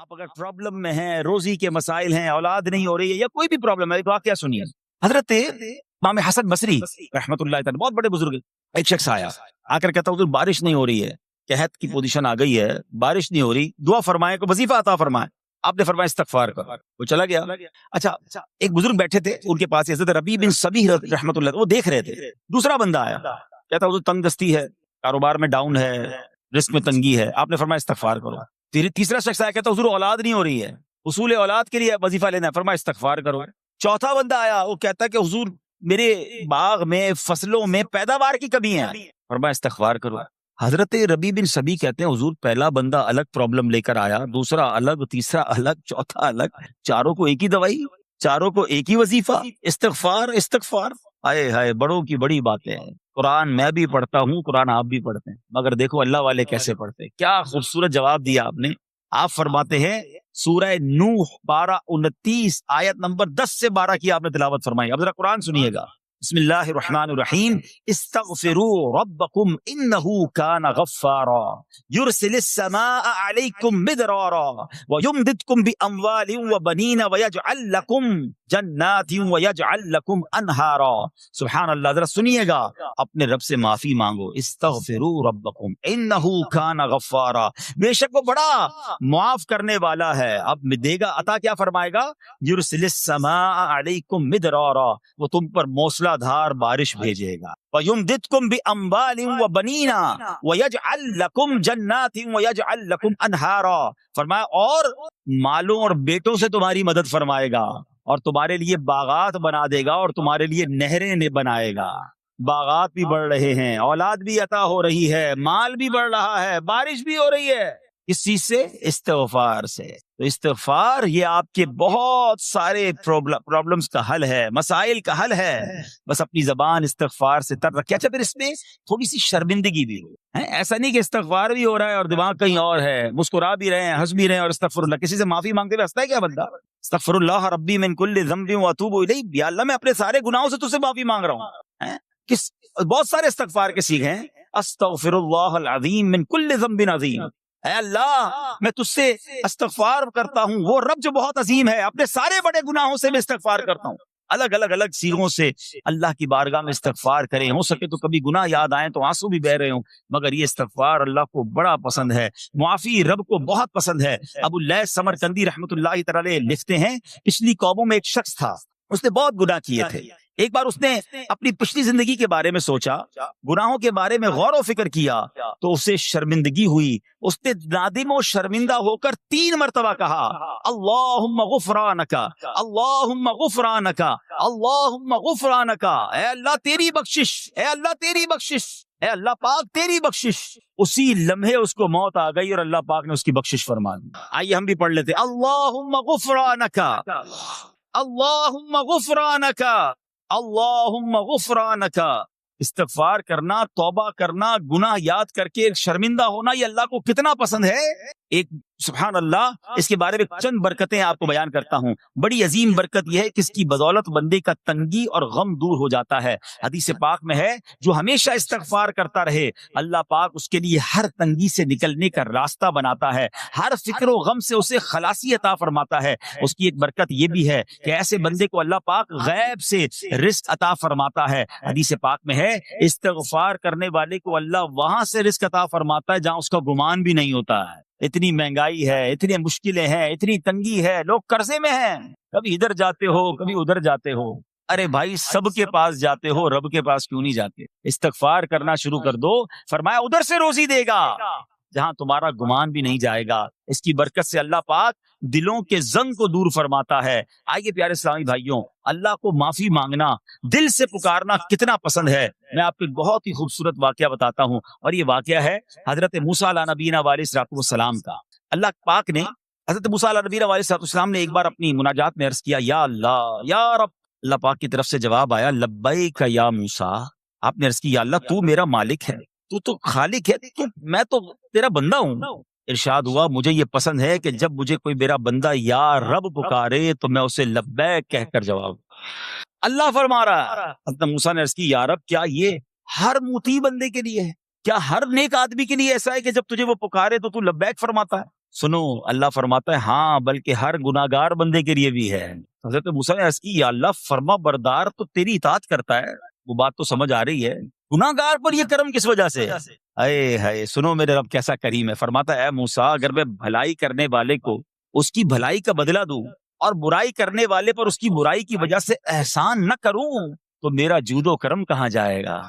آپ اگر پرابلم میں ہیں، روزی کے مسائل ہیں، اولاد نہیں ہو رہی ہے یا کوئی بھی پرابلم ہے، ایک واقعہ سنیے. حضرت امام حسن بصری رحمت اللہ تعالی بہت بڑے بزرگ، ایک شخص آ کر کہتا حضور بارش نہیں ہو رہی ہے، قحط کی پوزیشن آ گئی ہے، بارش نہیں ہو رہی، دعا فرمائیں، کو وظیفہ عطا فرمائیں. آپ نے فرمایا استغفار کرو. وہ چلا گیا. اچھا ایک بزرگ بیٹھے تھے ان کے پاس، حضرت ربیع بن صبیح رحمت اللہ، وہ دیکھ رہے تھے. دوسرا بندہ آیا، کہتا حضور تنگ دستی ہے، کاروبار میں ڈاؤن ہے، رزق میں تنگی ہے. آپ نے فرمایا استغفار کرو. پھر تیسرا شخص آیا، کہتا حضور اولاد نہیں ہو رہی ہے، حصول اولاد کے لیے وظیفہ لینا ہے. فرمایا استغفار کرو. چوتھا بندہ آیا، وہ کہتا کہ حضور میرے باغ میں فصلوں میں پیداوار کی کمی ہے. فرمایا استغفار کرو. حضرت ربیع بن صبیح کہتے ہیں حضور پہلا بندہ الگ پرابلم لے کر آیا، دوسرا الگ، تیسرا الگ، چوتھا الگ، چاروں کو ایک ہی دوائی، چاروں کو ایک ہی وظیفہ، استغفار استغفار. ہائے ہائے، بڑوں کی بڑی باتیں ہیں. قرآن میں بھی پڑھتا ہوں، قرآن آپ بھی پڑھتے ہیں، مگر دیکھو اللہ والے کیسے پڑھتے ہیں. کیا خوبصورت جواب دیا آپ نے. آپ فرماتے ہیں سورہ نوح 12:29 آیت نمبر 10 سے 12 کی آپ نے تلاوت فرمائی. اب ذرا قرآن سنیے گا. بسم اللہ الرحمن الرحیم. استغفروا ربکم انہ کان غفارا یرسل السماء علیکم مدرارا ویمددکم باموال وبنین ویجعل لکم جنات ویجعل لکم انہارا. سبحان اللہ. ذرا سنیے گا، اپنے رب سے معافی مانگو. استغفروا ربکم انہ کان غفارا، بے شک وہ بڑا معاف کرنے والا ہے. اب دے گا عطا، کیا فرمائے گا؟ یرسل السماء علیکم مدرارا، وہ تم پر موسلا دھار بارش بھیجے گا. وَيُمْدِدْكُمْ بِأَمْوَالٍ وَبَنِينَ وَيَجْعَلْ لَكُمْ جَنَّاتٍ وَيَجْعَلْ لَكُمْ أَنْهَارًا. فرمایا اور مالوں اور بیٹوں سے تمہاری مدد فرمائے گا، اور تمہارے لیے باغات بنا دے گا، اور تمہارے لیے نہریں بنائے گا. باغات بھی بڑھ رہے ہیں، اولاد بھی عطا ہو رہی ہے، مال بھی بڑھ رہا ہے، بارش بھی ہو رہی ہے. اس چیز سے؟ استغفار سے. تو استغفار یہ آپ کے بہت سارے پرابلمز کا حل ہے، مسائل کا حل ہے. بس اپنی زبان استغفار سے تر رکھے. اچھا پھر اس میں تھوڑی سی شرمندگی بھی ہو، ایسا نہیں کہ استغفار بھی ہو رہا ہے اور دماغ کہیں اور ہے، مسکرا بھی رہے ہیں، ہنس بھی رہے ہیں اور استغفر اللہ. کسی سے معافی مانگتے ہوئے ہنستا ہے کیا بندہ؟ استغفر اللہ ربی من کل ذنب واتوب الیہ. یا اللہ میں اپنے سارے گناہوں سے تجھ سے معافی مانگ رہا ہوں. کس بہت سارے استغفار کے سیکھے ہیں. استغفر اللہ العظیم من کل ذنب عظیم. اے اللہ میں تجھ سے استغفار کرتا ہوں، وہ رب جو بہت عظیم ہے، اپنے سارے بڑے گناہوں سے میں استغفار کرتا ہوں. الگ الگ سیغوں سے اللہ کی بارگاہ میں استغفار کریں. ہو سکے تو کبھی گناہ یاد آئیں تو آنسو بھی بہ رہے ہوں، مگر یہ استغفار اللہ کو بڑا پسند ہے، معافی رب کو بہت پسند ہے. ابو اللیث سمرقندی رحمت اللہ تعالی لکھتے ہیں پچھلی قوموں میں ایک شخص تھا، اس نے بہت گناہ کیے تھے. ایک بار اس نے اپنی پچھلی زندگی کے بارے میں سوچا، گناہوں کے بارے میں غور و فکر کیا تو اسے شرمندگی ہوئی. اس نے نادم و شرمندہ ہو کر 3 مرتبہ کہا اللہم غفرانک اللہم غفرانک اللہم غفرانک. اے اللہ تیری بخشش، اے اللہ تیری بخشش، اے اللہ پاک تیری بخشش. اسی لمحے اس کو موت آ گئی اور اللہ پاک نے اس کی بخشش فرما دی. آئیے ہم بھی پڑھ لیتے اللہم غفرانک اللہم غفرانک اللہم غفرانک. استغفار کرنا، توبہ کرنا، گناہ یاد کر کے شرمندہ ہونا، یہ اللہ کو کتنا پسند ہے. ایک سبحان اللہ، اس کے بارے میں چند برکتیں آپ کو بیان کرتا ہوں. بڑی عظیم برکت یہ ہے کہ اس کی بدولت بندے کا تنگی اور غم دور ہو جاتا ہے. حدیث پاک میں ہے جو ہمیشہ استغفار کرتا رہے اللہ پاک اس کے لیے ہر تنگی سے نکلنے کا راستہ بناتا ہے، ہر فکر و غم سے اسے خلاصی عطا فرماتا ہے. اس کی ایک برکت یہ بھی ہے کہ ایسے بندے کو اللہ پاک غیب سے رزق عطا فرماتا ہے. حدیث پاک میں ہے استغفار کرنے والے کو اللہ وہاں سے رزق عطا فرماتا ہے جہاں اس کا گمان بھی نہیں ہوتا ہے. اتنی مہنگائی ہے، اتنی مشکلیں ہیں، اتنی تنگی ہے، لوگ قرضے میں ہیں، کبھی ادھر جاتے ہو کبھی ادھر جاتے ہو. ارے بھائی سب کے پاس جاتے ہو، رب کے پاس کیوں نہیں جاتے؟ استغفار کرنا شروع کر دو، فرمایا ادھر سے روزی دے گا جہاں تمہارا گمان بھی نہیں جائے گا. اس کی برکت سے اللہ پاک دلوں کے زنگ کو دور فرماتا ہے. آئیے پیارے اسلامی بھائیوں، اللہ کو معافی مانگنا، دل سے پکارنا کتنا پسند ہے. میں آپ کو ایک بہت ہی خوبصورت واقعہ بتاتا ہوں، اور یہ واقعہ ہے حضرت موسیٰ علیہ نبینا علیہ السلام کا. اللہ پاک نے حضرت موسیٰ علیہ نبینا علیہ السلام نے ایک بار اپنی مناجات میں عرض کیا یا اللہ یا رب. اللہ پاک کی طرف سے جواب آیا لبیک یا موسیٰ. آپ نے عرض کی یا اللہ تو میرا مالک ہے، تو خالق ہے، میں تو تیرا بندہ ہوں. ارشاد ہوا مجھے یہ پسند ہے کہ جب مجھے کوئی میرا بندہ یا رب پکارے تو میں اسے لبیک کہہ کر جواب. اللہ فرما رہا ہے حضرت موسیٰ نے عرض کی یا رب کیا یہ ہر موتی بندے کے لیے ہے؟ کیا ہر نیک آدمی کے لیے ایسا ہے کہ جب تجھے وہ پکارے تو لبیک فرماتا ہے؟ سنو اللہ فرماتا ہے ہاں بلکہ ہر گناہگار بندے کے لیے بھی ہے. حضرت موسیٰ نے عرض کی یا اللہ فرما بردار تو تیری اطاعت کرتا ہے، وہ بات تو سمجھ آ رہی ہے، گناہگار پر یہ کرم کس وجہ سے؟ اے ہائے سنو میرے رب کیسا کریم ہے. فرماتا ہے اے موسیٰ اگر میں بھلائی کرنے والے کو اس کی بھلائی کا بدلہ دوں اور برائی کرنے والے پر اس کی برائی کی وجہ سے احسان نہ کروں تو میرا جود و کرم کہاں جائے گا؟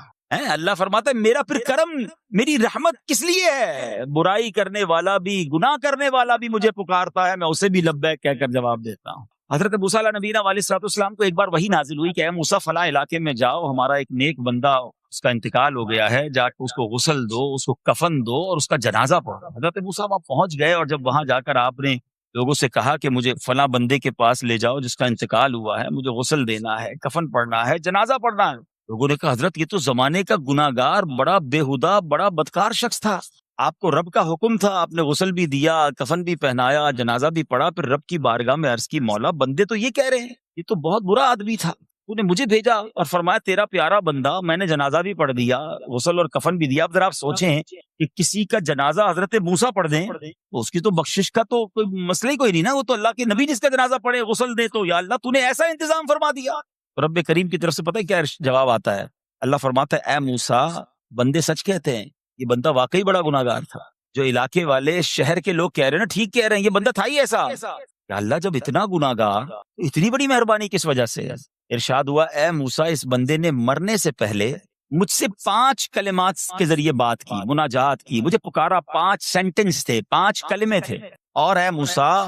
اللہ فرماتا ہے میرا پھر کرم میری رحمت کس لیے ہے؟ برائی کرنے والا بھی گناہ کرنے والا بھی مجھے پکارتا ہے، میں اسے بھی لبیک کہہ کر جواب دیتا ہوں. حضرت موسیٰ علیہ نبینا علیہ الصلوۃ والسلام کو ایک بار وہی نازل ہوئی کہ اے موسیٰ فلاں علاقے میں جاؤ، ہمارا ایک نیک بندہ اس کا انتقال ہو گیا ہے، جا کے اس کو غسل دو، اس کو کفن دو اور اس کا جنازہ پڑھو. حضرت موسیٰ وہاں پہنچ گئے اور جب وہاں جا کر آپ نے لوگوں سے کہا کہ مجھے فلاں بندے کے پاس لے جاؤ جس کا انتقال ہوا ہے، مجھے غسل دینا ہے، کفن پڑھنا ہے، جنازہ پڑھنا ہے. لوگوں نے کہا حضرت یہ تو زمانے کا گناہگار بڑا بےہودہ بڑا بدکار شخص تھا، آپ کو رب کا حکم تھا، آپ نے غسل بھی دیا، کفن بھی پہنایا، جنازہ بھی پڑھا، پھر رب کی بارگاہ میں عرض کی مولا بندے تو یہ کہہ رہے ہیں یہ تو بہت برا آدمی تھا، تو نے مجھے بھیجا اور فرمایا تیرا پیارا بندہ، میں نے جنازہ بھی پڑھ دیا، غسل اور کفن بھی دیا. اب ذرا آپ سوچیں کہ کسی کا جنازہ حضرت موسیٰ پڑھ دیں تو اس کی تو بخشش کا تو کوئی مسئلہ ہی کوئی نہیں نا، وہ تو اللہ کے نبی جس کا جنازہ پڑھے غسل دے تو یا اللہ تو نے ایسا انتظام فرما دیا. رب کریم کی طرف سے پتہ ہے کیا جواب آتا ہے؟ اللہ فرماتا ہے اے موسیٰ بندے سچ کہتے ہیں، یہ بندہ واقعی بڑا گناہگار تھا. جو علاقے والے شہر کے لوگ کہہ رہے ہیں نا ٹھیک کہہ رہے ہیں، یہ بندہ تھا ہی ایسا. کہ اللہ جب اتنا گناہگار اتنی بڑی مہربانی کس وجہ سے؟ ارشاد ہوا اے موسیٰ اس بندے نے مرنے سے پہلے مجھ سے 5 کلمات کے ذریعے بات کی، مناجات کی، مجھے پکارا، 5 سینٹنس تھے، 5 کلمے تھے، اور اے موسیٰ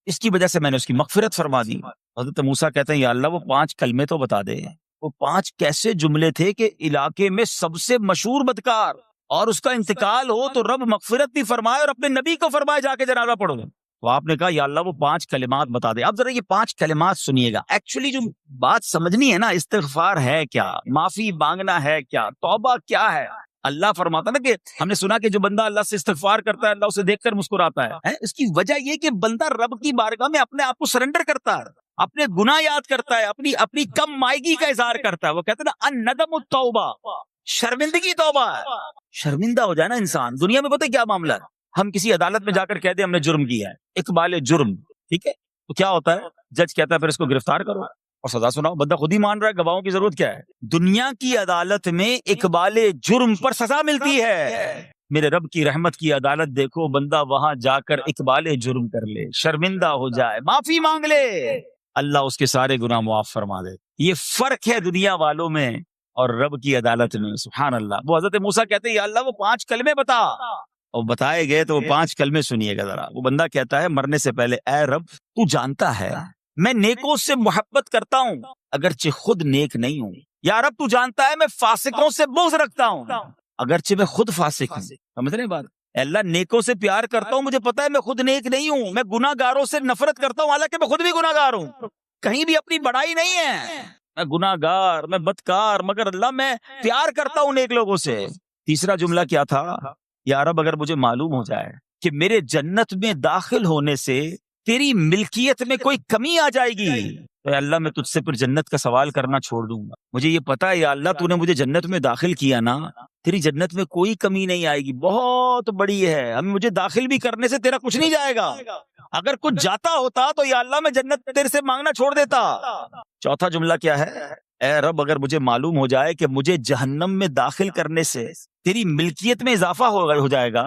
اس کی وجہ سے میں نے اس کی مغفرت فرما دی. حضرت موسیٰ کہتے ہیں یا اللہ وہ 5 کلمے تو بتا دے، وہ 5 کیسے جملے تھے کہ علاقے میں سب سے مشہور بدکار اور اس کا انتقال ہو تو رب مغفرت بھی فرمائے اور اپنے نبی کو فرمائے جا کے جنازہ پڑھو. تو آپ نے کہا یا اللہ وہ 5 کلمات بتا دے. اب ذرا یہ 5 کلمات سنیے گا، ایکچولی جو بات سمجھنی ہے نا، استغفار ہے کیا، معافی مانگنا ہے کیا، توبہ کیا ہے. اللہ فرماتا نا کہ ہم نے سنا کہ جو بندہ اللہ سے استغفار کرتا ہے اللہ اسے دیکھ کر مسکراتا ہے. اس کی وجہ یہ کہ بندہ رب کی بارگاہ میں اپنے آپ کو سرنڈر کرتا ہے، اپنے گناہ یاد کرتا ہے، اپنی کم مائگی کا اظہار کرتا ہے. وہ کہتے ہیں نا الندم التوبہ، شرمندگی توبہ ہے. شرمندہ ہو جائے نا انسان. دنیا میں پتہ کیا معاملہ ہے، ہم کسی عدالت میں جا کر کہہ دیں ہم نے جرم کیا ہے، اقبال جرم، ٹھیک ہے، تو کیا ہوتا ہے، جج کہتا ہے پھر اس کو گرفتار کرو اور سزا سناؤ. بندہ خود ہی مان رہا ہے، گواہوں کی ضرورت کیا ہے. دنیا کی عدالت میں اقبال جرم پر سزا ملتی ہے. میرے رب کی رحمت کی عدالت دیکھو، بندہ وہاں جا کر اقبال جرم کر لے، شرمندہ ہو جائے، معافی مانگ لے، اللہ اس کے سارے گناہ معاف فرما دے. یہ فرق ہے دنیا والوں میں اور رب کی عدالت میں. سبحان اللہ. وہ حضرت موسیٰ کہتے ہیں یا اللہ وہ 5 کلمے بتا، اور بتائے گئے تو وہ 5 کلمے سنیے گا ذرا. وہ بندہ کہتا ہے مرنے سے پہلے اے رب تو جانتا ہے میں نیکوں سے محبت کرتا ہوں اگرچہ خود نیک نہیں ہوں. یا رب تو جانتا ہے میں فاسقوں سے بغض رکھتا ہوں اگرچہ میں خود فاسق ہوں. سمجھ رہے ہیں بات؟ اے اللہ نیکوں سے پیار کرتا ہوں، مجھے پتا ہے میں خود نیک نہیں ہوں. میں گناہ گاروں سے نفرت کرتا ہوں حالانکہ میں خود بھی گناہ گار ہوں. کہیں بھی اپنی بڑائی نہیں ہے، میں گناہ گار، میں بدکار، مگر اللہ میں پیار کرتا ہوں نیک لوگوں سے. تیسرا جملہ کیا تھا؟ یا رب اگر مجھے معلوم ہو جائے کہ میرے جنت میں داخل ہونے سے تیری ملکیت میں کوئی کمی آ جائے گی تو اے اللہ میں تجھ سے پھر جنت کا سوال کرنا چھوڑ دوں گا. مجھے یہ پتا ہے یا اللہ تو نے مجھے جنت میں داخل کیا نا، تیری جنت میں کوئی کمی نہیں آئے گی، بہت بڑی ہے، ہم مجھے داخل بھی کرنے سے تیرا کچھ نہیں جائے گا. اگر کچھ جاتا ہوتا تو یا اللہ میں جنت تیرے سے مانگنا چھوڑ دیتا. چوتھا جملہ کیا ہے؟ اے رب اگر مجھے معلوم ہو جائے کہ مجھے جہنم میں داخل کرنے سے تیری ملکیت میں اضافہ ہو جائے گا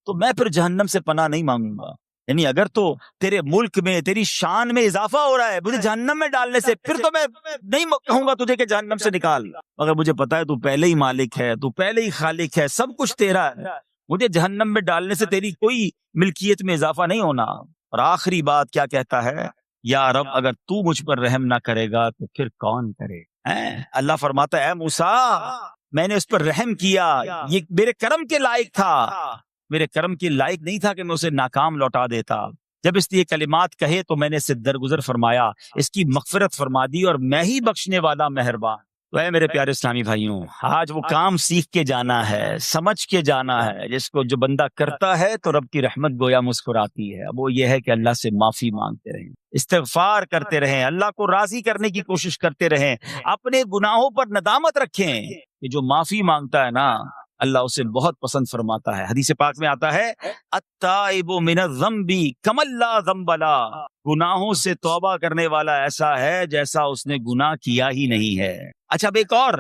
تو میں پھر جہنم سے پناہ نہیں مانگوں گا. یعنی اگر تو تیرے ملک میں تیری شان میں اضافہ ہو رہا ہے مجھے جہنم میں ڈالنے سے، پھر تو میں نہیں کہوں گا تجھے کہ جہنم سے نکال. اگر مجھے پتا ہے تو پہلے ہی مالک ہے، تو پہلے ہی خالق ہے، سب کچھ تیرا ہے، مجھے جہنم میں ڈالنے سے تیری کوئی ملکیت میں اضافہ نہیں ہونا. اور آخری بات کیا کہتا ہے؟ یا رب اگر تو مجھ پر رحم نہ کرے گا تو پھر کون کرے. اللہ فرماتا ہے اے موسیٰ میں نے اس پر رحم کیا، یہ میرے کرم کے لائق تھا، میرے کرم کے لائق نہیں تھا کہ میں اسے ناکام لوٹا دیتا. جب اس نے یہ کلمات کہے تو میں نے اسے درگزر فرمایا، اس کی مغفرت فرما دی، اور میں ہی بخشنے والا مہربان. تو اے میرے پیارے اسلامی بھائیوں، آج وہ کام سیکھ کے جانا ہے، سمجھ کے جانا ہے، جس کو جو بندہ کرتا ہے تو رب کی رحمت گویا مسکراتی ہے. اب وہ یہ ہے کہ اللہ سے معافی مانگتے رہیں، استغفار کرتے رہیں، اللہ کو راضی کرنے کی کوشش کرتے رہیں، اپنے گناہوں پر ندامت رکھیں کہ جو معافی مانگتا ہے نا اللہ اسے بہت پسند فرماتا ہے. حدیث پاک میں آتا ہے التائب من الذنب کمن لا ذنب له، گناہوں سے توبہ کرنے والا ایسا ہے جیسا اس نے گناہ کیا ہی نہیں ہے. اچھا اب ایک اور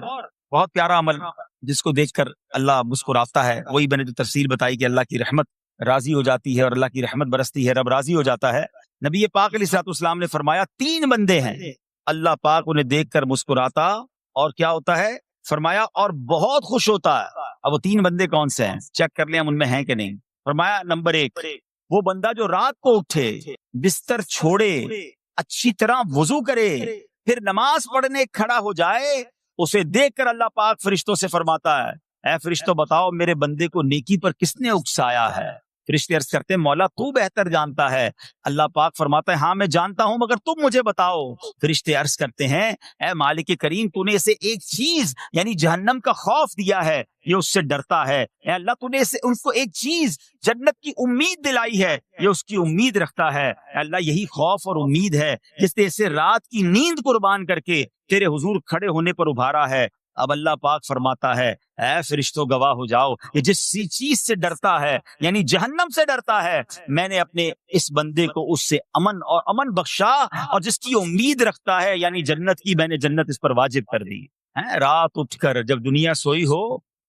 بہت پیارا عمل جس کو دیکھ کر اللہ مسکراتا ہے، وہی میں نے جو تفسیر بتائی کہ اللہ کی رحمت راضی ہو جاتی ہے اور اللہ کی رحمت برستی ہے، رب راضی ہو جاتا ہے. نبی پاک علیہ الصلوۃ والسلام نے فرمایا 3 بندے ہیں اللہ پاک انہیں دیکھ کر مسکراتا اور کیا ہوتا ہے، فرمایا اور بہت خوش ہوتا ہے. اب وہ 3 بندے کون سے ہیں چیک کر لیں ہم ان میں ہیں کہ نہیں. فرمایا نمبر 1 وہ بندہ جو رات کو اٹھے، بستر چھوڑے، اچھی طرح وضو کرے، پھر نماز پڑھنے کھڑا ہو جائے، اسے دیکھ کر اللہ پاک فرشتوں سے فرماتا ہے اے فرشتوں بتاؤ میرے بندے کو نیکی پر کس نے اکسایا ہے. فرشتے عرض کرتے ہیں مولا تو بہتر جانتا ہے. اللہ پاک فرماتا ہے ہاں میں جانتا ہوں مگر تم مجھے بتاؤ. فرشتے عرض کرتے ہیں اے مالک کریم تو نے اسے ایک چیز یعنی جہنم کا خوف دیا ہے، یہ اس سے ڈرتا ہے. اے اللہ تو نے اسے اس کو ایک چیز جنت کی امید دلائی ہے، یہ اس کی امید رکھتا ہے. اے اللہ یہی خوف اور امید ہے جس نے اسے رات کی نیند قربان کر کے تیرے حضور کھڑے ہونے پر ابھارا ہے. اب اللہ پاک فرماتا ہے اے فرشتوں گواہ ہو جاؤ کہ جس چیز سے ڈرتا ہے یعنی جہنم سے ڈرتا ہے، میں نے اپنے اس بندے کو اس سے امن بخشا، اور جس کی امید رکھتا ہے یعنی جنت کی، میں نے جنت اس پر واجب کر دی. رات اٹھ کر جب دنیا سوئی ہو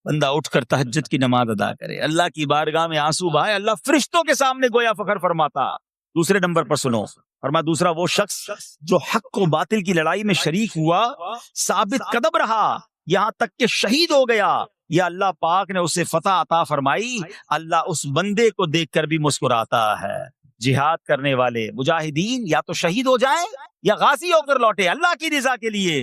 بندہ اٹھ کر تہجد کی نماز ادا کرے، اللہ کی بارگاہ میں آنسو بہائے، اللہ فرشتوں کے سامنے گویا فخر فرماتا. دوسرے نمبر پر سنو فرما دوسرا وہ شخص جو حق و باطل کی لڑائی میں شریک ہوا، ثابت قدم رہا یہاں تک کہ شہید ہو گیا، یا اللہ پاک نے اسے فتح عطا فرمائی، اللہ اس بندے کو دیکھ کر بھی مسکراتا ہے. جہاد کرنے والے مجاہدین یا تو شہید ہو جائیں یا غازی ہو کر لوٹے اللہ کی رضا کے لیے،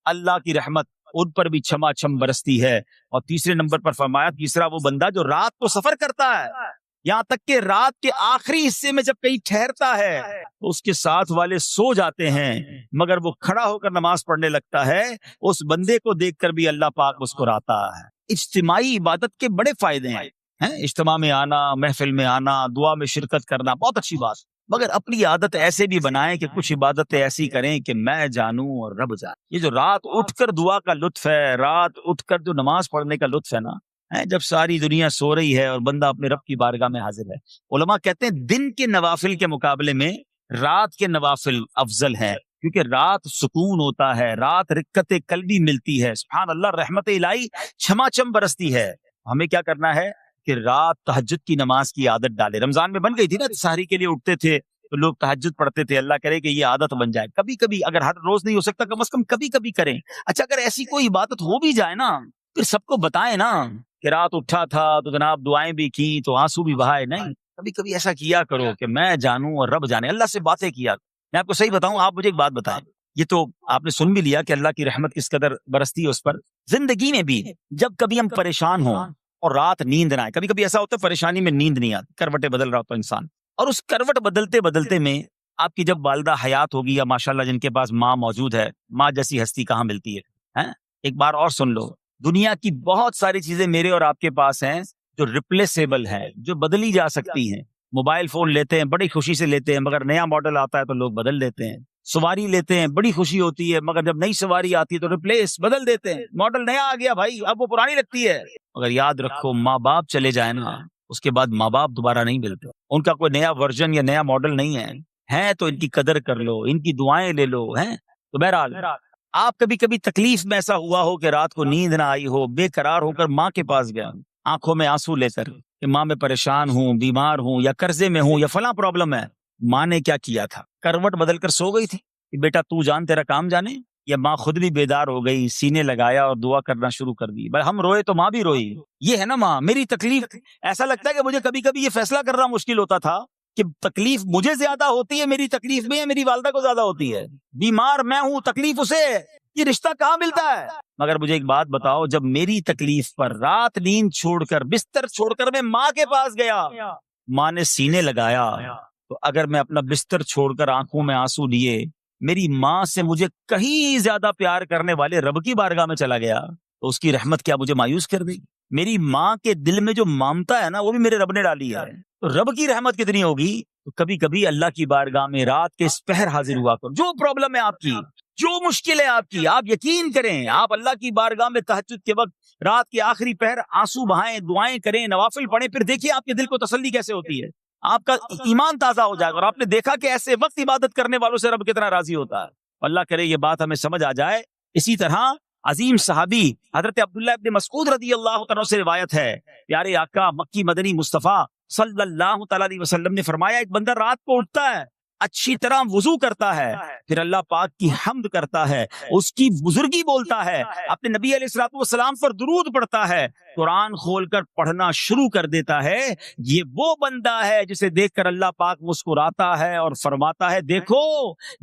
اللہ کی رحمت ان پر بھی چھما چھم برستی ہے. اور تیسرے نمبر پر فرمایا تیسرا وہ بندہ جو رات کو سفر کرتا ہے، یہاں تک کہ رات کے آخری حصے میں جب کہیں ٹھہرتا ہے تو اس کے ساتھ والے سو جاتے ہیں مگر وہ کھڑا ہو کر نماز پڑھنے لگتا ہے، اس بندے کو دیکھ کر بھی اللہ پاک مسکراتا ہے. اجتماعی عبادت کے بڑے فائدے ہیں، اجتماع میں آنا، محفل میں آنا، دعا میں شرکت کرنا بہت اچھی بات، مگر اپنی عادت ایسے بھی بنائیں کہ کچھ عبادتیں ایسی کریں کہ میں جانوں اور رب جانے. یہ جو رات اٹھ کر دعا کا لطف ہے، رات اٹھ کر جو نماز پڑھنے کا لطف ہے نا، جب ساری دنیا سو رہی ہے اور بندہ اپنے رب کی بارگاہ میں حاضر ہے. علماء کہتے ہیں دن کے نوافل کے مقابلے میں رات کے نوافل افضل ہیں، کیونکہ رات سکون ہوتا ہے، رات رکت قلبی ملتی ہے، سبحان اللہ رحمت الہی چھما چھم برستی ہے. ہمیں کیا کرنا ہے کہ رات تہجد کی نماز کی عادت ڈالے. رمضان میں بن گئی تھی نا، سحری کے لیے اٹھتے تھے تو لوگ تہجد پڑھتے تھے. اللہ کرے کہ یہ عادت بن جائے، کبھی کبھی اگر ہر روز نہیں ہو سکتا کم از کم کبھی کبھی کریں. اچھا اگر ایسی کوئی عبادت ہو بھی جائے نا پھر سب کو بتائیں نا کہ رات اٹھا تھا تو جناب دعائیں بھی کی تو آنسو بھی بہائے. نہیں، کبھی کبھی ایسا کیا کرو کہ میں جانوں اور رب جانے، اللہ سے باتیں کیا. میں آپ کو صحیح بتاؤں، آپ مجھے ایک بات بتائیں، یہ تو آپ نے سن بھی لیا کہ اللہ کی رحمت کس قدر برستی ہے اس پر. زندگی میں بھی جب کبھی ہم پریشان ہوں اور رات نیند نہ آئے، کبھی کبھی ایسا ہوتا ہے پریشانی میں نیند نہیں آتی، کروٹیں بدل رہا ہوتا انسان، اور اس کروٹ بدلتے بدلتے میں آپ کی جب والدہ حیات ہوگی یا ماشاءاللہ جن کے پاس ماں موجود ہے، ماں جیسی ہستی کہاں ملتی ہے. ایک بار اور سن لو، دنیا کی بہت ساری چیزیں میرے اور آپ کے پاس ہیں جو ریپلیسیبل ہیں، جو بدلی جا سکتی ہیں. موبائل فون لیتے ہیں بڑی خوشی سے لیتے ہیں، مگر نیا ماڈل آتا ہے تو لوگ بدل دیتے ہیں. سواری لیتے ہیں بڑی خوشی ہوتی ہے، مگر جب نئی سواری آتی ہے تو ریپلیس بدل دیتے ہیں. ماڈل نیا آ گیا بھائی، اب وہ پرانی لگتی ہے. مگر یاد رکھو ماں باپ چلے جائیں نا، اس کے بعد ماں باپ دوبارہ نہیں ملتے، ان کا کوئی نیا ورژن یا نیا ماڈل نہیں ہے تو ان کی قدر کر لو، ان کی دعائیں لے لو. تو بہرحال آپ کبھی کبھی تکلیف میں ایسا ہوا ہو کہ رات کو نیند نہ آئی ہو، بے قرار ہو کر ماں کے پاس گیا، آنکھوں میں آنسو لے کر کہ ماں میں پریشان ہوں، بیمار ہوں، یا قرضے میں ہوں، یا فلاں پرابلم ہے. ماں نے کیا کیا تھا؟ کروٹ بدل کر سو گئی تھی کہ بیٹا تو جان تیرا کام جانے، یا ماں خود بھی بیدار ہو گئی، سینے لگایا اور دعا کرنا شروع کر دی. بھائی ہم روئے تو ماں بھی روئی. یہ ہے نا ماں. میری تکلیف، ایسا لگتا ہے کہ مجھے کبھی کبھی یہ فیصلہ کرنا مشکل ہوتا تھا کہ تکلیف مجھے زیادہ ہوتی ہے میری تکلیف میں، یا میری والدہ کو زیادہ ہوتی ہے. بیمار میں ہوں، تکلیف اسے، یہ رشتہ کہاں ملتا ہے؟ مگر مجھے ایک بات بتاؤ، جب میری تکلیف پر رات نیند چھوڑ کر بستر چھوڑ کر میں ماں کے پاس گیا، ماں نے سینے لگایا، تو اگر میں اپنا بستر چھوڑ کر آنکھوں میں آنسو لیے میری ماں سے مجھے کہیں زیادہ پیار کرنے والے رب کی بارگاہ میں چلا گیا تو اس کی رحمت کیا مجھے مایوس کر دے گی؟ میری ماں کے دل میں جو ممتا ہے نا وہ بھی میرے رب نے ڈالی ہے. تو رب کی رحمت کتنی ہوگی. تو کبھی کبھی اللہ کی بارگاہ میں رات کے اس پہر حاضر ہوا کرو. جو پرابلم ہے آپ کی، جو مشکل ہے آپ کی، آپ یقین کریں، آپ اللہ کی بارگاہ میں تہجد کے وقت رات کے آخری پہر آنسو بہائیں، دعائیں کریں، نوافل پڑھیں، پھر دیکھیے آپ کے دل کو تسلی کیسے ہوتی ہے، آپ کا ایمان تازہ ہو جائے گا، اور آپ نے دیکھا کہ ایسے وقت عبادت کرنے والوں سے رب کتنا راضی ہوتا ہے۔ اللہ کرے یہ بات ہمیں سمجھ آ جائے۔ اسی طرح عظیم صحابی حضرت عبداللہ ابن مسعود رضی اللہ تعالیٰ سے روایت ہے، پیارے آقا مکی مدنی مصطفیٰ صلی اللہ تعالیٰ علیہ وسلم نے فرمایا، ایک بندہ رات کو اٹھتا ہے، اچھی طرح وضو کرتا ہے، پھر اللہ پاک کی حمد کرتا ہے، اس کی بزرگی بولتا ہے، اپنے نبی علیہ الصلوۃ والسلام پر درود پڑھتا ہے، قرآن کھول کر پڑھنا شروع کر دیتا ہے، یہ وہ بندہ ہے جسے دیکھ کر اللہ پاک مسکراتا ہے اور فرماتا ہے، دیکھو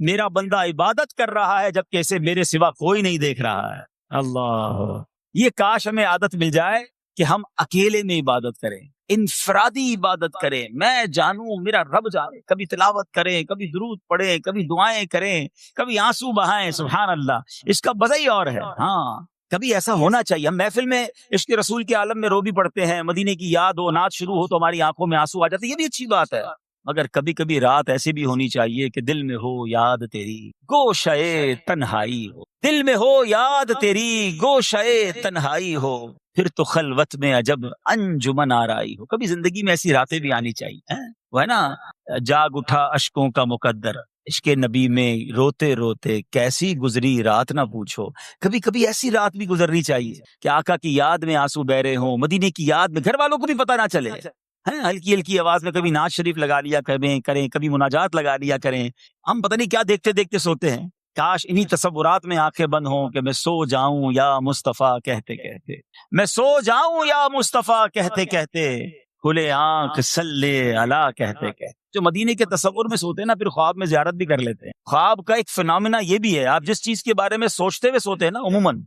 میرا بندہ عبادت کر رہا ہے جبکہ اسے میرے سوا کوئی نہیں دیکھ رہا ہے۔ اللہ، یہ کاش ہمیں عادت مل جائے کہ ہم اکیلے میں عبادت کریں، انفرادی عبادت کریں، میں جانوں میرا رب جانے، کبھی تلاوت کریں، کبھی درود پڑھیں، کبھی دعائیں کریں، کبھی آنسو بہائیں، سبحان اللہ، اس کا مزہ ہی اور ہے۔ ہاں، کبھی ایسا ہونا چاہیے، ہم محفل میں عشق رسول کے عالم میں رو بھی پڑھتے ہیں، مدینے کی یاد ہو، نعت شروع ہو تو ہماری آنکھوں میں آنسو آ جاتے ہیں، یہ بھی اچھی بات ہے، مگر کبھی کبھی رات ایسی بھی ہونی چاہیے کہ دل میں ہو یاد تیری گوشئے تنہائی ہو، دل میں ہو یاد تیری گوشئے تنہائی ہو، پھر تو خلوت میں عجب انجمن آرائی ہو۔ کبھی زندگی میں ایسی راتیں بھی آنی چاہیے، وہ ہے نا، جاگ اٹھا اشکوں کا مقدر، عشق نبی میں روتے روتے کیسی گزری رات نہ پوچھو۔ کبھی کبھی ایسی رات بھی گزرنی چاہیے کہ آقا کی یاد میں آنسو بہ رہے ہوں، مدینے کی یاد میں، گھر والوں کو بھی پتہ نہ چلے، ہلکی ہلکی آواز میں کبھی نعت شریف لگا لیا کریں، کبھی مناجات لگا لیا کریں، ہم پتہ نہیں کیا دیکھتے دیکھتے سوتے ہیں۔ کاش انہی تصورات میں آنکھیں بند ہوں کہ میں سو جاؤں یا مصطفیٰ کہتے کہتے، میں سو جاؤں یا مصطفیٰ کہتے کہتے، کھلے آنکھ صلی علی کہتے کہتے۔ جو مدینے کے تصور میں سوتے ہیں نا، پھر خواب میں زیارت بھی کر لیتے ہیں۔ خواب کا ایک فنامنا یہ بھی ہے، آپ جس چیز کے بارے میں سوچتے ہوئے سوتے ہیں نا، عموماً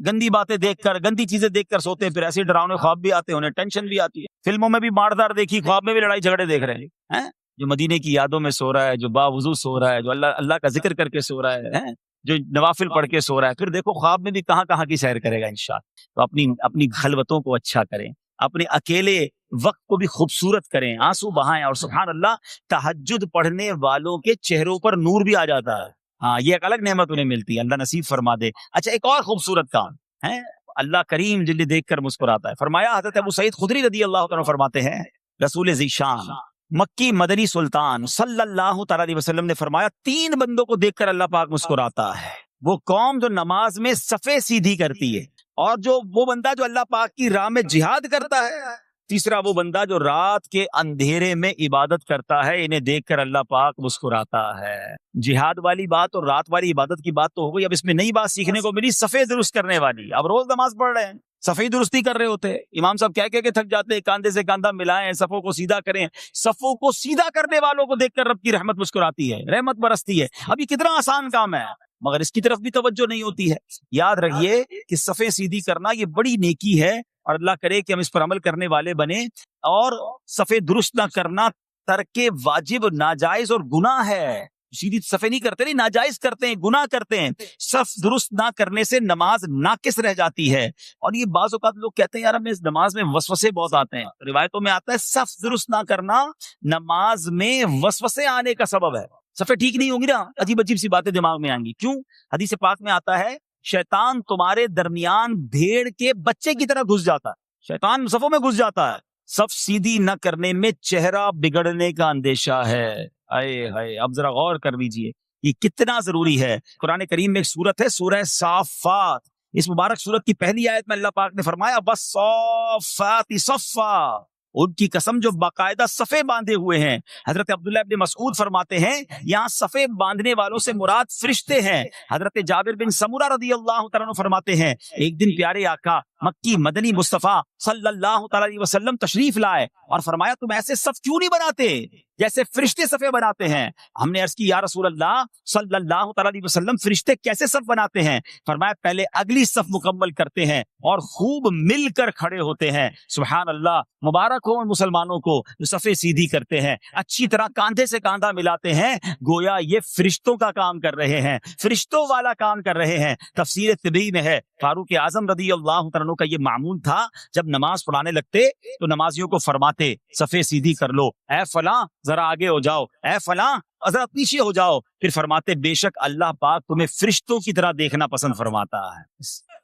گندی باتیں دیکھ کر، گندی چیزیں دیکھ کر سوتے ہیں، پھر ایسے ڈراؤنے خواب بھی آتے ہیں، انہیں ٹینشن بھی آتی ہے، فلموں میں بھی ماردار دیکھی، خواب میں بھی لڑائی جھگڑے دیکھ رہے ہیں۔ جو مدینے کی یادوں میں سو رہا ہے، جو باوضو سو رہا ہے، جو اللہ کا ذکر کر کے سو رہا ہے، جو نوافل پڑھ کے سو رہا ہے، پھر دیکھو خواب میں بھی کہاں کہاں کی سیر کرے گا انشاءاللہ۔ تو اپنی خلوتوں کو اچھا کریں، اپنے اکیلے وقت کو بھی خوبصورت کریں، آنسو بہائیں، اور سبحان اللہ تہجد پڑھنے والوں کے چہروں پر نور بھی آ جاتا ہے۔ ہاں، یہ ایک الگ نعمت انہیں ملتی ہے، اللہ نصیب فرما دے۔ اچھا، ایک اور خوبصورت کام ہے، اللہ کریم جلدی دیکھ کر مسکراتا ہے۔ فرمایا، حضرت ابو سعید خدری رضی اللہ تعالیٰ فرماتے ہیں، رسول ذیشان مکی مدنی سلطان صلی اللہ تعالیٰ علیہ وسلم نے فرمایا، 3 بندوں کو دیکھ کر اللہ پاک مسکراتا ہے، وہ قوم جو نماز میں صفیں سیدھی کرتی ہے، اور وہ بندہ جو اللہ پاک کی راہ میں جہاد کرتا ہے، تیسرا وہ بندہ جو رات کے اندھیرے میں عبادت کرتا ہے، انہیں دیکھ کر اللہ پاک مسکراتا ہے۔ جہاد والی بات اور رات والی عبادت کی بات تو ہو گئی، اب اس میں نئی بات سیکھنے کو ملی، صفیں درست کرنے والی۔ اب روز نماز پڑھ رہے ہیں، صفائی درستی کر رہے ہوتے ہیں، امام صاحب کہہ کے تھک جاتے ہیں، کاندھے سے کاندھا ملائیں، صفوں کو سیدھا کریں، صفوں کو سیدھا کرنے والوں کو دیکھ کر رب کی رحمت مسکراتی ہے، رحمت برستی ہے۔ اب یہ کتنا آسان کام ہے، مگر اس کی طرف بھی توجہ نہیں ہوتی ہے۔ یاد رکھیے کہ صفیں سیدھی کرنا یہ بڑی نیکی ہے، اور اللہ کرے کہ ہم اس پر عمل کرنے والے بنیں۔ اور صفیں درست نہ کرنا ترک واجب، ناجائز اور گناہ ہے۔ سیدھی صفیں نہیں کرتے، نہیں، ناجائز کرتے ہیں، گناہ کرتے ہیں۔ صف درست نہ کرنے سے نماز ناقص رہ جاتی ہے۔ اور یہ بعض اوقات لوگ کہتے ہیں، یار ہمیں اس نماز میں وسوسے بہت آتے ہیں، روایتوں میں آتا ہے صف درست نہ کرنا نماز میں وسوسے آنے کا سبب ہے۔ صفیں ٹھیک نہیں ہوں گی نا، عجیب عجیب سی باتیں دماغ میں آئیں گی۔ کیوں؟ حدیث پاک میں آتا ہے، شیطان تمہارے درمیان بھیڑ کے بچے کی طرح گھس جاتا ہے، شیطان صفوں میں گھس جاتا ہے۔ صف سیدھی نہ کرنے میں چہرہ بگڑنے کا اندیشہ ہے۔ اے ہائے، اب ذرا غور کر لیجئے یہ کتنا ضروری ہے۔ قرآن کریم میں ایک سورت ہے، سورہ صافات، اس مبارک سورت کی پہلی آیت میں اللہ پاک نے فرمایا، وَالصَّافَّاتِ صَفًّا، ان کی قسم جو باقاعدہ صفیں باندھے ہوئے ہیں۔ حضرت عبداللہ ابن مسعود فرماتے ہیں، یہاں صفیں باندھنے والوں سے مراد فرشتے ہیں۔ حضرت جابر بن سمورہ رضی اللہ تعالیٰ عنہ فرماتے ہیں، ایک دن پیارے آقا مکی مدنی مصطفیٰ صلی اللہ تعالیٰ علیہ وسلم تشریف لائے اور فرمایا، تم ایسے صف کیوں نہیں بناتے جیسے فرشتے صفیں بناتے ہیں؟ ہم نے عرض کی، یا رسول اللہ صلی اللہ تعالیٰ علیہ وسلم، فرشتے کیسے صف بناتے ہیں؟ فرمایا، پہلے اگلی صف مکمل کرتے ہیں اور خوب مل کر کھڑے ہوتے ہیں۔ سبحان اللہ، مبارک ہو ان مسلمانوں کو جو صفیں سیدھی کرتے ہیں، اچھی طرح کاندھے سے کاندھا ملاتے ہیں، گویا یہ فرشتوں کا کام کر رہے ہیں، فرشتوں والا کام کر رہے ہیں۔ تفسیر طبی میں ہے، فاروق اعظم رضی اللہ عنہ کا یہ معمول تھا، جب نماز پڑھانے لگتے تو نمازیوں کو فرماتے، صفیں سیدھی کر لو، اے فلاں ذرا آگے ہو جاؤ، اے فلاں ذرا پیچھے ہو جاؤ. پھر فرماتے بے شک اللہ پاک تمہیں فرشتوں کی طرح دیکھنا پسند فرماتا ہے.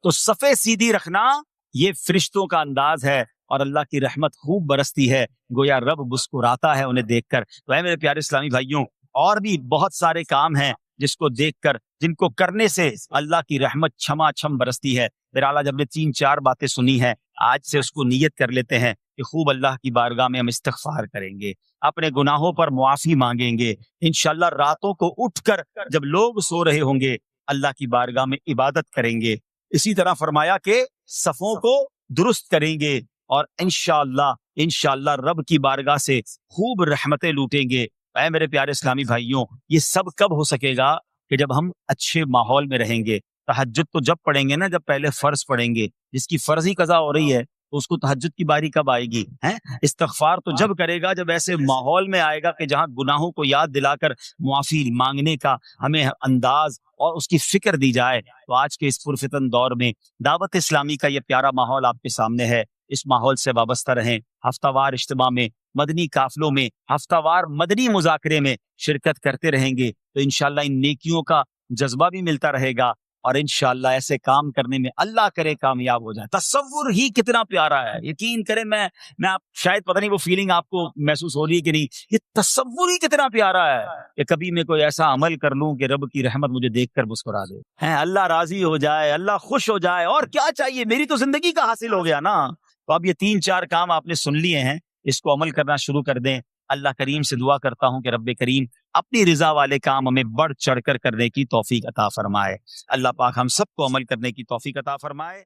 تو صفیں سیدھی رکھنا یہ فرشتوں کا انداز ہے, اور اللہ کی رحمت خوب برستی ہے, گویا رب مسکراتا ہے انہیں دیکھ کر. تو اے میرے پیارے اسلامی بھائیوں, اور بھی بہت سارے کام ہیں جس کو دیکھ کر, جن کو کرنے سے اللہ کی رحمت چھما چھم برستی ہے. بہرحال جب نے 3-4 باتیں سنی ہیں, آج سے اس کو نیت کر لیتے ہیں کہ خوب اللہ کی بارگاہ میں ہم استغفار کریں گے, اپنے گناہوں پر معافی مانگیں گے. انشاءاللہ راتوں کو اٹھ کر جب لوگ سو رہے ہوں گے اللہ کی بارگاہ میں عبادت کریں گے. اسی طرح فرمایا کہ صفوں کو درست کریں گے, اور انشاءاللہ رب کی بارگاہ سے خوب رحمتیں لوٹیں گے. اے میرے پیارے اسلامی بھائیوں, یہ سب کب ہو سکے گا؟ کہ جب ہم اچھے ماحول میں رہیں گے. تہجد تو جب پڑھیں گے نا, جب پہلے فرض پڑھیں گے. جس کی فرض ہی قضا ہو رہی ہے تو اس کو تہجد کی باری کب آئے گی؟ استغفار تو جب کرے گا جب ایسے ماحول میں آئے گا کہ جہاں گناہوں کو یاد دلا کر معافی مانگنے کا ہمیں انداز اور اس کی فکر دی جائے. تو آج کے اس پرفتن دور میں دعوت اسلامی کا یہ پیارا ماحول آپ کے سامنے ہے. اس ماحول سے وابستہ رہیں. ہفتہ وار اجتماع میں, مدنی قافلوں میں, ہفتہ وار مدنی مذاکرے میں شرکت کرتے رہیں گے تو انشاءاللہ ان نیکیوں کا جذبہ بھی ملتا رہے گا, اور انشاءاللہ ایسے کام کرنے میں اللہ کرے کامیاب ہو جائے. تصور ہی کتنا پیارا ہے, یقین کریں, میں آپ شاید پتہ نہیں وہ فیلنگ آپ کو محسوس ہو رہی ہے کہ نہیں, یہ تصور ہی کتنا پیارا ہے کہ کبھی میں کوئی ایسا عمل کر لوں کہ رب کی رحمت مجھے دیکھ کر مسکرا دے, اللہ راضی ہو جائے, اللہ خوش ہو جائے. اور کیا چاہیے, میری تو زندگی کا حاصل ہو گیا نا. تو اب یہ 3-4 کام آپ نے سن لیے ہیں, اس کو عمل کرنا شروع کر دیں. اللہ کریم سے دعا کرتا ہوں کہ رب کریم اپنی رضا والے کام ہمیں بڑھ چڑھ کر کرنے کی توفیق عطا فرمائے. اللہ پاک ہم سب کو عمل کرنے کی توفیق عطا فرمائے.